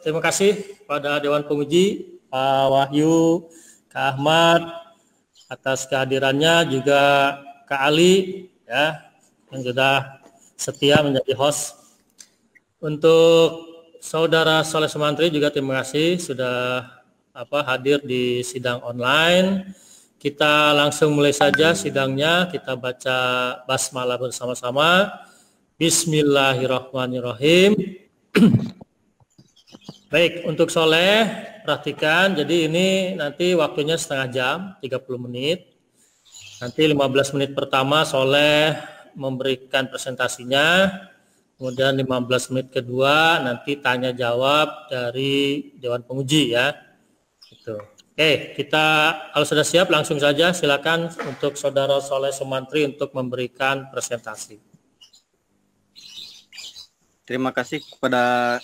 Terima kasih pada Dewan Penguji, Pak Wahyu, Kak Ahmad, atas kehadirannya, juga Kak Ali, ya, yang sudah setia menjadi host. Untuk Saudara Soleh Sumantri juga terima kasih sudah hadir di sidang online. Kita langsung mulai saja sidangnya. Kita baca basmalah bersama-sama. Bismillahirrahmanirrahim. Baik, untuk Soleh, perhatikan. Jadi ini nanti waktunya setengah jam, 30 menit. Nanti 15 menit pertama Soleh memberikan presentasinya. Kemudian 15 menit kedua nanti tanya jawab dari Dewan Penguji, ya. Gitu. Oke, kita kalau sudah siap langsung saja silakan untuk Saudara Soleh Sumantri untuk memberikan presentasi. Terima kasih kepada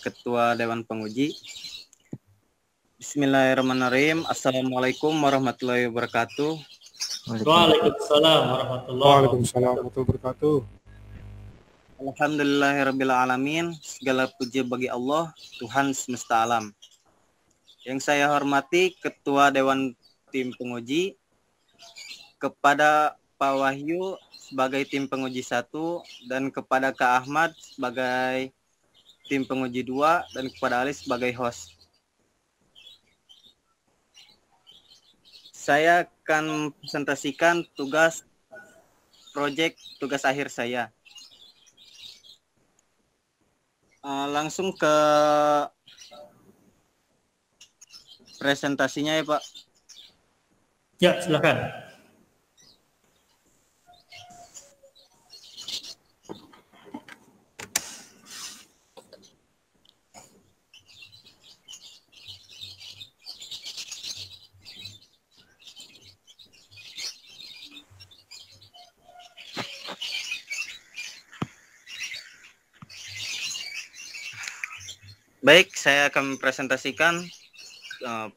Ketua Dewan Penguji. Bismillahirrahmanirrahim. Assalamualaikum warahmatullahi wabarakatuh. Waalaikumsalam warahmatullahi wabarakatuh. Alhamdulillahirrabbilalamin. Segala puji bagi Allah, Tuhan semesta alam. Yang saya hormati Ketua Dewan Tim Penguji, kepada Pak Wahyu sebagai tim penguji 1, dan kepada Kak Ahmad sebagai tim penguji 2, dan kepada Ali sebagai host. Saya akan presentasikan tugas akhir saya. Langsung ke presentasinya ya Pak. Ya, silakan. Baik, saya akan mempresentasikan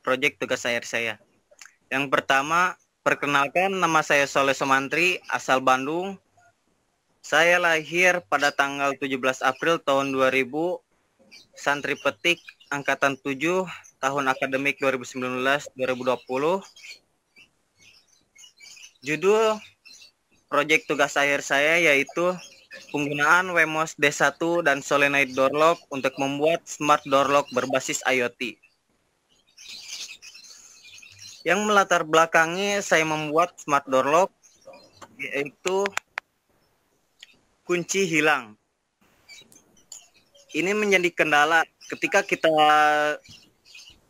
proyek tugas akhir saya. Yang pertama, perkenalkan, nama saya Soleh Sumantri, asal Bandung. Saya lahir pada tanggal 17 April tahun 2000, santri petik angkatan 7, tahun akademik 2019-2020. Judul proyek tugas akhir saya yaitu penggunaan Wemos D1 dan Solenoid Door Lock untuk membuat smart door lock berbasis IoT. Yang melatar belakangi saya membuat smart door lock yaitu kunci hilang. Ini menjadi kendala ketika kita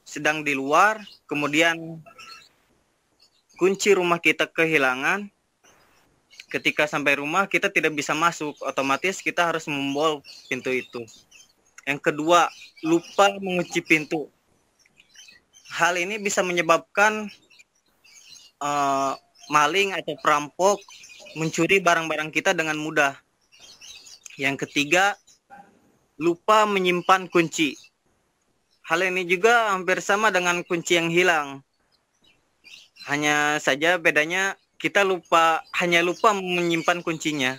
sedang di luar, kemudian kunci rumah kita kehilangan. Ketika sampai rumah kita tidak bisa masuk, otomatis kita harus membobol pintu itu. Yang kedua, lupa mengunci pintu. Hal ini bisa menyebabkan maling atau perampok mencuri barang-barang kita dengan mudah. Yang ketiga, lupa menyimpan kunci. Hal ini juga hampir sama dengan kunci yang hilang. Hanya saja bedanya kita hanya lupa menyimpan kuncinya.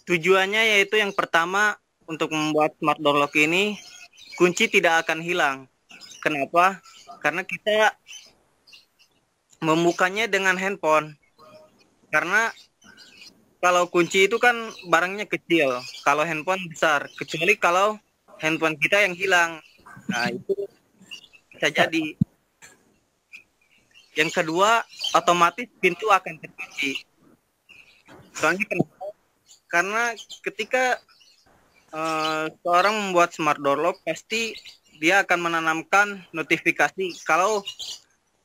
Tujuannya yaitu yang pertama, untuk membuat smart door lock ini, kunci tidak akan hilang. Kenapa? Karena kita membukanya dengan handphone. Karena kalau kunci itu kan barangnya kecil, kalau handphone besar. Kecuali kalau handphone kita yang hilang. Nah, itu bisa jadi. Yang kedua, otomatis pintu akan terkunci. Soalnya kenapa? Karena ketika seorang membuat smart door lock, pasti dia akan menanamkan notifikasi kalau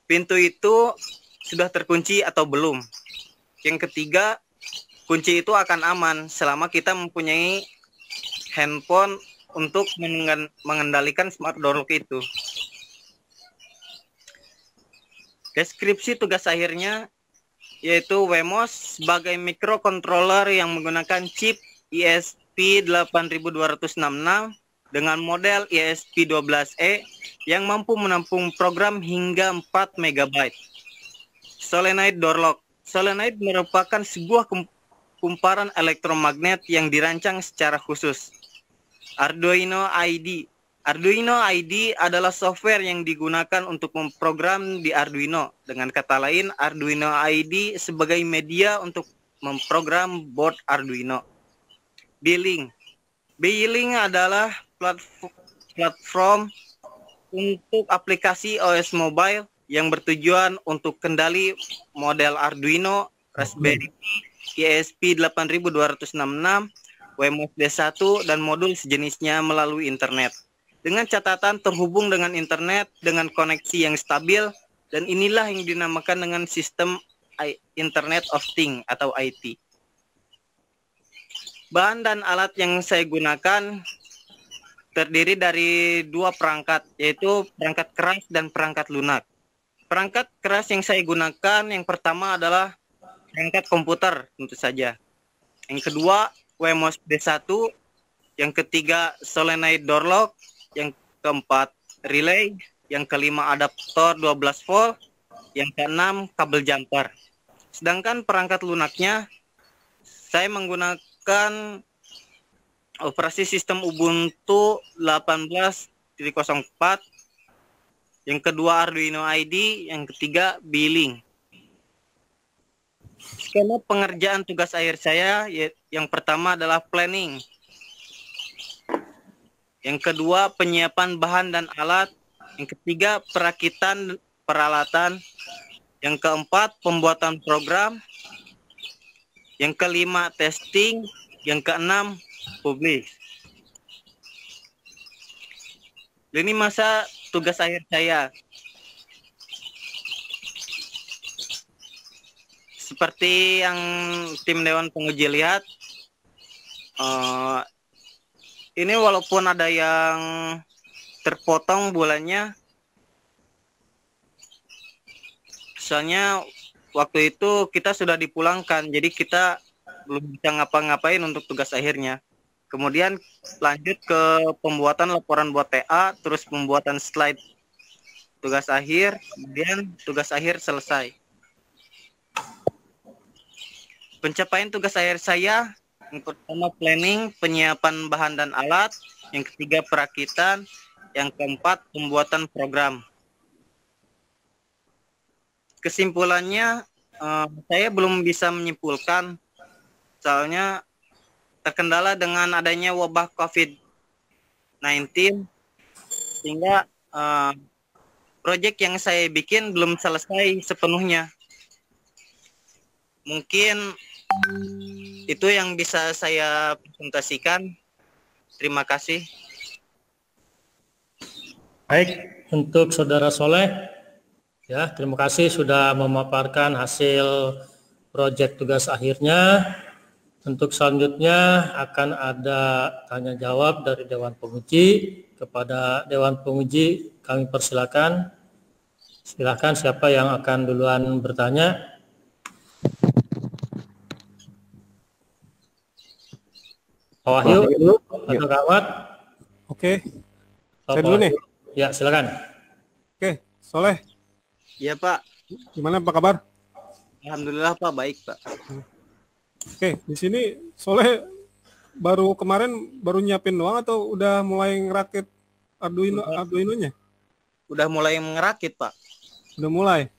pintu itu sudah terkunci atau belum. Yang ketiga, kunci itu akan aman selama kita mempunyai handphone untuk mengendalikan smart door lock itu. Deskripsi tugas akhirnya yaitu Wemos sebagai microcontroller yang menggunakan chip ESP8266 dengan model ESP12E yang mampu menampung program hingga 4 MB. Solenoid Door Lock. Solenoid merupakan sebuah kumparan elektromagnet yang dirancang secara khusus. Arduino IDE. Arduino IDE adalah software yang digunakan untuk memprogram di Arduino. Dengan kata lain, Arduino IDE sebagai media untuk memprogram board Arduino. Beelink. Beelink adalah platform untuk aplikasi OS mobile yang bertujuan untuk kendali model Arduino, Raspberry Pi, ESP8266, Wemos D1, dan modul sejenisnya melalui internet. Dengan catatan terhubung dengan internet dengan koneksi yang stabil, dan inilah yang dinamakan dengan sistem Internet of Things atau IT. Bahan dan alat yang saya gunakan terdiri dari dua perangkat, yaitu perangkat keras dan perangkat lunak. Perangkat keras yang saya gunakan yang pertama adalah perangkat komputer tentu saja. Yang kedua Wemos D1, yang ketiga solenoid door lock, yang keempat relay, yang kelima adaptor 12 volt, yang keenam kabel jumper. Sedangkan perangkat lunaknya saya menggunakan operasi sistem Ubuntu 18.04, yang kedua Arduino IDE, yang ketiga Beelink. Skema pengerjaan tugas akhir saya yang pertama adalah planning, yang kedua penyiapan bahan dan alat, yang ketiga perakitan peralatan, yang keempat pembuatan program, yang kelima testing, yang keenam publish. Ini masa tugas akhir saya. Seperti yang tim Dewan Penguji lihat, ini walaupun ada yang terpotong bulannya, soalnya waktu itu kita sudah dipulangkan, jadi kita belum bisa ngapa-ngapain untuk tugas akhirnya. Kemudian lanjut ke pembuatan laporan buat TA, terus pembuatan slide tugas akhir, kemudian tugas akhir selesai. Pencapaian tugas akhir saya, yang pertama planning, penyiapan bahan dan alat, yang ketiga perakitan, yang keempat pembuatan program. Kesimpulannya, saya belum bisa menyimpulkan, soalnya terkendala dengan adanya wabah COVID-19, sehingga proyek yang saya bikin belum selesai sepenuhnya. Mungkin itu yang bisa saya presentasikan. Terima kasih. Baik, untuk Saudara Soleh, ya terima kasih sudah memaparkan hasil proyek tugas akhirnya. Untuk selanjutnya akan ada tanya jawab dari Dewan Penguji. Kepada Dewan Penguji kami persilakan. Silakan siapa yang akan duluan bertanya. Pak Wahyu atau Kak Ahmad? Oke, saya dulu nih. Ya, silakan. Oke, Soleh. Iya, Pak. Gimana Pak kabar? Alhamdulillah, Pak. Baik, Pak. Oke, di sini Soleh kemarin baru nyiapin doang atau udah mulai ngerakit Arduino-nya? Udah mulai ngerakit, Pak. Udah mulai?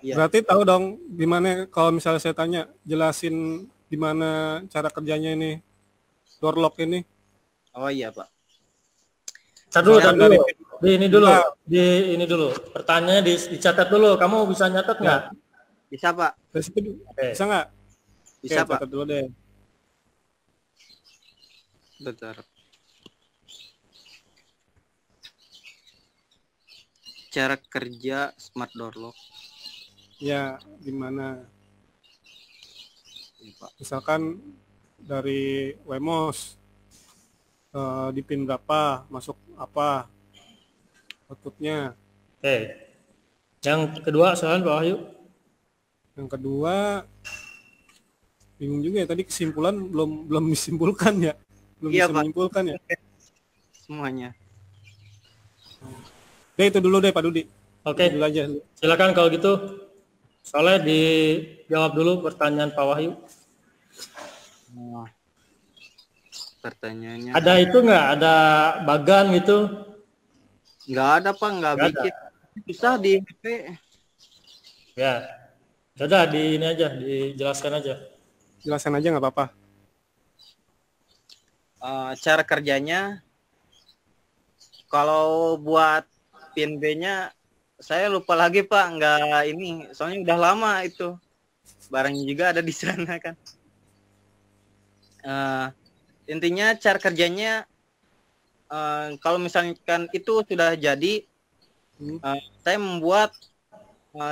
Ya. Berarti tahu dong gimana kalau misalnya saya tanya, jelasin gimana cara kerjanya ini, door lock ini. Oh iya, Pak. Tar dulu. Di ini dulu. Pertanyaannya dicatat dulu. Kamu bisa nyatat nggak? Bisa, Pak. Bisa nggak? Bisa, Oke, Pak. catat dulu deh. Bentar. Cara kerja smart door lock. Ya, gimana? Ini, Pak. Misalkan dari Wemos di pin berapa, masuk apa outputnya. Oke. Yang kedua, silakan Pak Wahyu. Yang kedua, bingung juga ya, tadi kesimpulan belum disimpulkan ya, belum Iya, bisa Pak. menyimpulkan ya. Semuanya. Deh, itu dulu deh Pak Dudi. Oke. Itu dulu aja. Silakan kalau gitu. Soleh dijawab dulu pertanyaan Pak Wahyu. Oh, pertanyaannya Ada itu nggak? Ada bagan gitu? nggak ada Pak, nggak Nggak ada. bikin. Susah di HP. Ya, sudah di ini aja, dijelaskan aja. Jelasin aja nggak apa-apa. Cara kerjanya, kalau buat pin B-nya saya lupa lagi Pak, nggak ini, soalnya udah lama itu. Barangnya juga ada di sana kan. Intinya cara kerjanya, kalau misalkan itu sudah jadi, saya membuat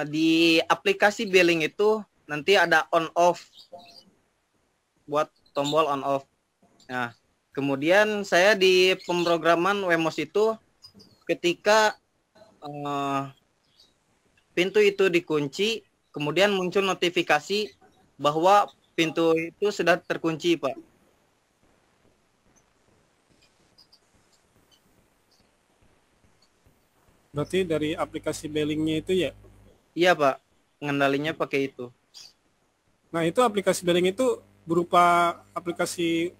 di aplikasi billing itu nanti ada on off, buat tombol on off. Nah, kemudian saya di pemrograman Wemos itu ketika pintu itu dikunci, kemudian muncul notifikasi bahwa pintu itu sudah terkunci, Pak. Berarti dari aplikasi billingnya itu ya? Iya, Pak. Pengendalinya pakai itu. Nah, itu aplikasi billing itu berupa aplikasi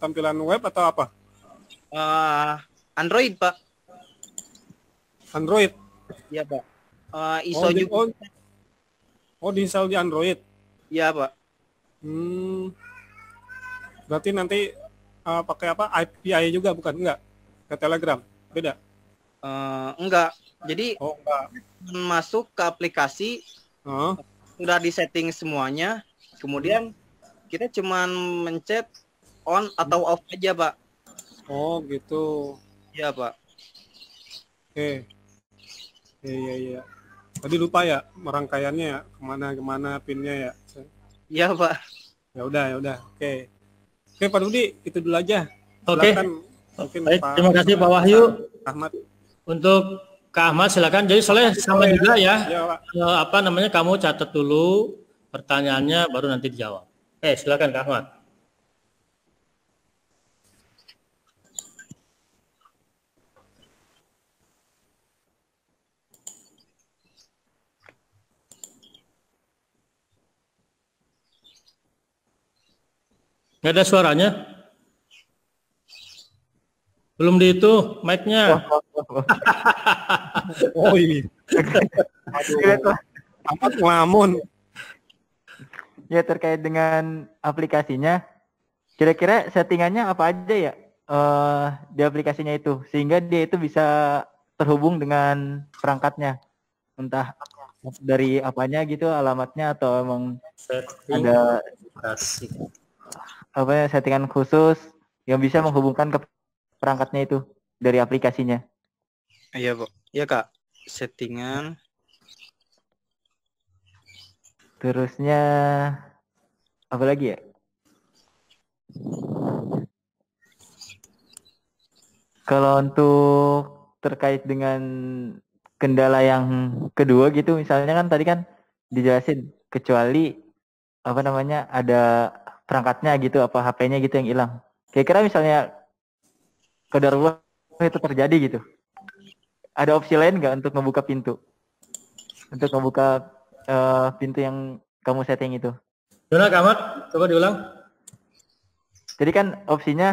tampilan web atau apa? Android, Pak. Android? Iya, Pak. ISO juga. Diinstal di Android? Iya, Pak. Berarti nanti pakai apa? API juga bukan? Enggak? Ke Telegram? Beda? Enggak. Jadi enggak. masuk ke aplikasi, sudah disetting semuanya, kemudian kita cuman mencet on atau off aja, Pak. Oh, gitu. Iya, Pak. Oke. Iya. Tadi lupa ya merangkaiannya ya, kemana pinnya ya. Iya, Pak. Ya udah. Oke, Pak Rudi, itu dulu aja. Oke. Baik, terima kasih Pak Wahyu. Ahmad. Untuk Kak Ahmad silakan. Jadi Soleh sama juga ya. Ya, Kamu catat dulu pertanyaannya baru nanti dijawab. Silakan Kak Ahmad. Nggak ada suaranya? Belum di itu mic-nya. Oh iya. Amat ngelamun. Ya, terkait dengan aplikasinya, kira-kira settingannya apa aja ya di aplikasinya itu, sehingga dia itu bisa terhubung dengan perangkatnya, entah dari apanya gitu, alamatnya, atau emang ada settingan khusus yang bisa menghubungkan ke perangkatnya itu dari aplikasinya. Iya, Pak. Iya, Kak. Settingan. Terusnya apa lagi ya? Kalau untuk terkait dengan kendala yang kedua gitu, misalnya kan tadi kan dijelasin kecuali ada perangkatnya gitu, apa HP-nya gitu yang hilang. Kira-kira misalnya kedarurat itu terjadi gitu, ada opsi lain nggak untuk membuka pintu? Untuk membuka pintu yang kamu setting itu. Gimana Kak Ahmad? Coba diulang. Jadi kan opsinya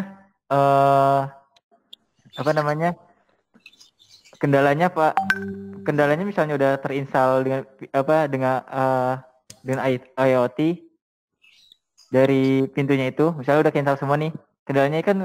kendalanya misalnya udah terinstall dengan IoT dari pintunya itu, misalnya udah keinstall semua nih, kendalanya kan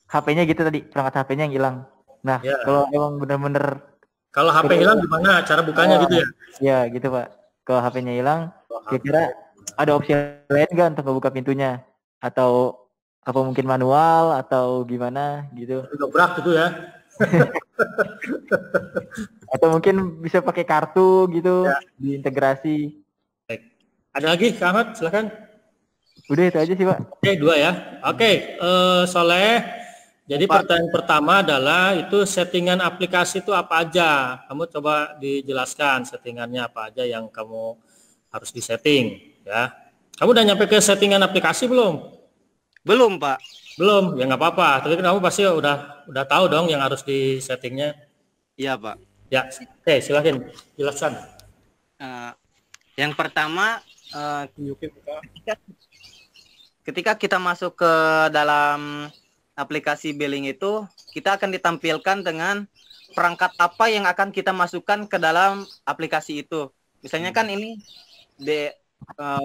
HP-nya gitu tadi, perangkat HP-nya yang hilang. Nah, kalau emang bener-bener kalau HP hilang gimana cara bukanya gitu ya? Ya gitu Pak. Kalau HP-nya hilang, kira-kira ada opsi lain nggak untuk membuka pintunya? Atau apa mungkin manual atau gimana gitu? Dobrak gitu ya? Atau mungkin bisa pakai kartu gitu, diintegrasi. Baik. Ada lagi Kak Ahmad? Silakan. Udah itu aja sih Pak. Oke, 2 ya. Oke, Soleh. Jadi pertanyaan pertama adalah itu settingan aplikasi itu apa aja? Kamu coba dijelaskan settingannya apa aja yang kamu harus disetting ya. Kamu udah nyampe ke settingan aplikasi belum? Belum, Pak. Belum, ya nggak apa-apa. Tapi kamu pasti udah tahu dong yang harus disettingnya. Iya, Pak. Ya, silakan jelaskan. Yang pertama Tunjukin kita. Ketika kita masuk ke dalam aplikasi billing itu, kita akan ditampilkan dengan perangkat apa yang akan kita masukkan ke dalam aplikasi itu. Misalnya kan ini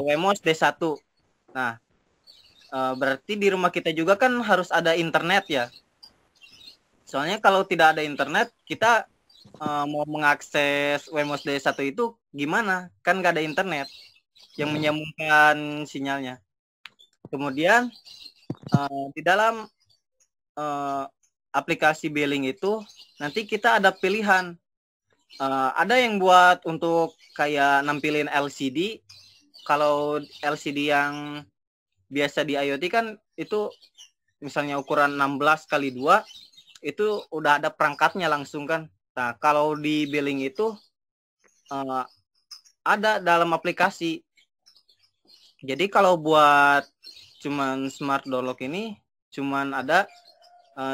Wemos D1. Nah, berarti di rumah kita juga kan harus ada internet ya. Soalnya kalau tidak ada internet, kita mau mengakses Wemos D1 itu gimana? Kan nggak ada internet yang menyambungkan sinyalnya. Kemudian di dalam aplikasi billing itu nanti kita ada pilihan. Ada yang buat untuk kayak nampilin LCD. Kalau LCD yang biasa di IoT kan itu misalnya ukuran 16x2 itu udah ada perangkatnya langsung kan. Nah, kalau di billing itu ada dalam aplikasi. Jadi kalau buat cuman smart door lock ini cuman ada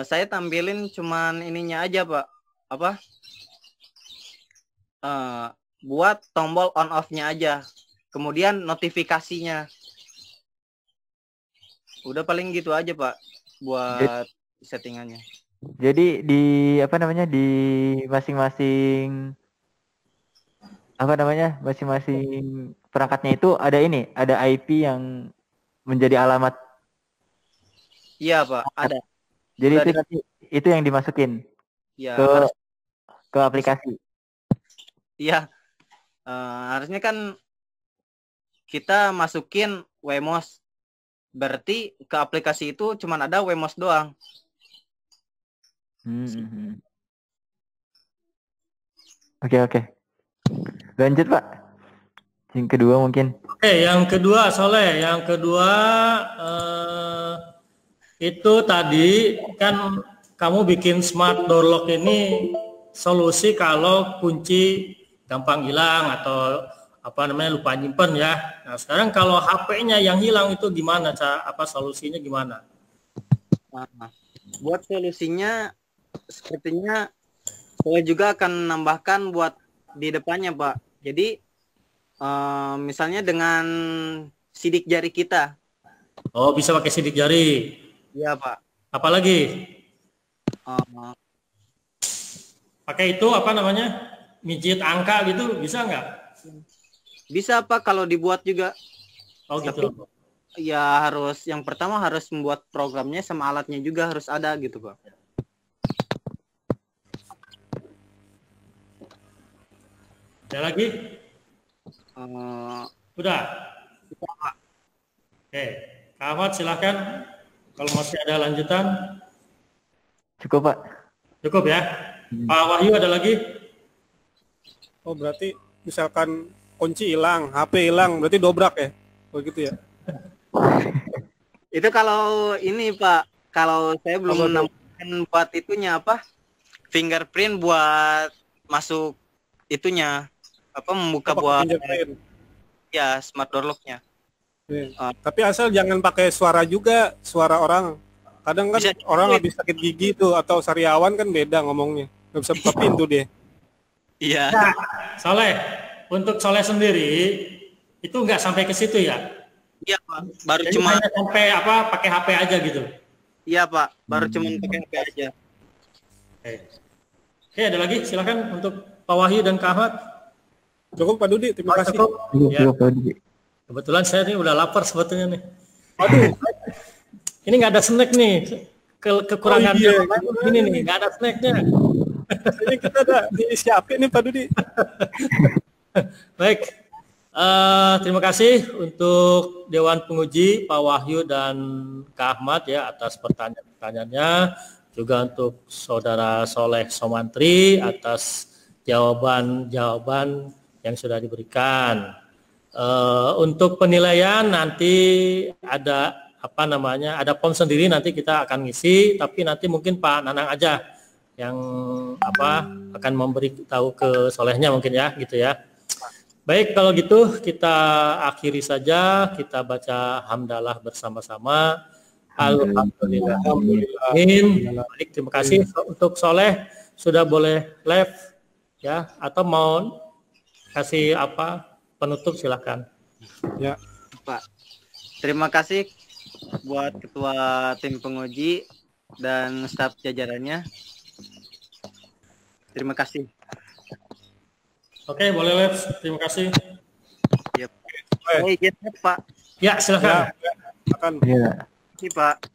saya tampilin cuman ininya aja, Pak. Apa? Buat tombol on off-nya aja. Kemudian notifikasinya. Udah paling gitu aja, Pak, buat settingannya. Jadi di apa namanya di masing-masing masing-masing perangkatnya itu ada ini, ada IP yang menjadi alamat. Iya, Pak, ada. Jadi itu nanti itu yang dimasukin Ya, ke aplikasi. Iya, harusnya kan kita masukin Wemos. Berarti ke aplikasi itu cuman ada Wemos doang. Oke. Lanjut, Pak. Yang kedua mungkin. Yang kedua Soleh, itu tadi kan kamu bikin smart door lock ini solusi kalau kunci gampang hilang atau lupa nyimpen ya. Nah, sekarang kalau HP-nya yang hilang itu gimana? Solusinya gimana? Buat solusinya sepertinya saya juga akan menambahkan buat di depannya, Pak. Jadi misalnya dengan sidik jari kita. Oh, bisa pakai sidik jari. Iya, Pak. Apalagi? Pakai itu mijit angka gitu, bisa nggak? Bisa, Pak, kalau dibuat juga. Oh, gitu. Tapi, ya yang pertama harus membuat programnya sama alatnya juga harus ada gitu, Pak. Ada lagi? Udah. Oke, Kak Ahmad silahkan kalau masih ada lanjutan. Cukup, Pak. Cukup ya. Pak Wahyu ada lagi? Oh, berarti misalkan kunci hilang, HP hilang, berarti dobrak ya? Begitu ya? Itu kalau ini, Pak, kalau saya belum menemukan buat itunya fingerprint buat masuk itunya membuka buat ya smart door lock-nya. Tapi asal jangan pakai suara juga, suara orang. Kadang kan orang habis sakit gigi tuh atau sariawan kan beda ngomongnya, nggak bisa buka pintu deh. Iya. Nah, Soleh, untuk Soleh sendiri itu nggak sampai ke situ ya? Iya, Pak. Baru jadi cuma sampai pakai HP aja gitu. Iya, Pak. Baru cuma pakai HP aja. Oke, ada lagi? Silakan untuk Pak Wahyu dan Kak Ahmad. Cukup, Pak Dudi. Terima kasih. Cukup, Pak Dudi. Kebetulan saya ini udah lapar sebetulnya nih. Aduh, ini nggak ada snack nih. Kekurangannya ini nih, nggak ada snacknya. Ini kita ada disiapin nih, Pak Dudi. Baik, terima kasih untuk Dewan Penguji Pak Wahyu dan Kak Ahmad ya atas pertanyaan-pertanyaannya. Juga untuk Saudara Soleh Somantri atas jawaban-jawaban yang sudah diberikan. Untuk penilaian nanti ada ada form sendiri nanti kita akan ngisi, tapi nanti mungkin Pak Nanang aja yang akan memberi tahu ke Solehnya mungkin ya gitu ya. Baik, kalau gitu kita akhiri saja, kita baca hamdalah bersama-sama. Alhamdulillah. Baik, terima kasih untuk Soleh sudah boleh live ya, atau mau kasih penutup silahkan. Ya. Pak. Terima kasih buat ketua tim penguji dan staf jajarannya. Terima kasih. Oke, boleh Labs. Terima kasih. Yep. Baik, Pak. Ya, silakan. Ya, akan. Iya. Terima kasih, Pak.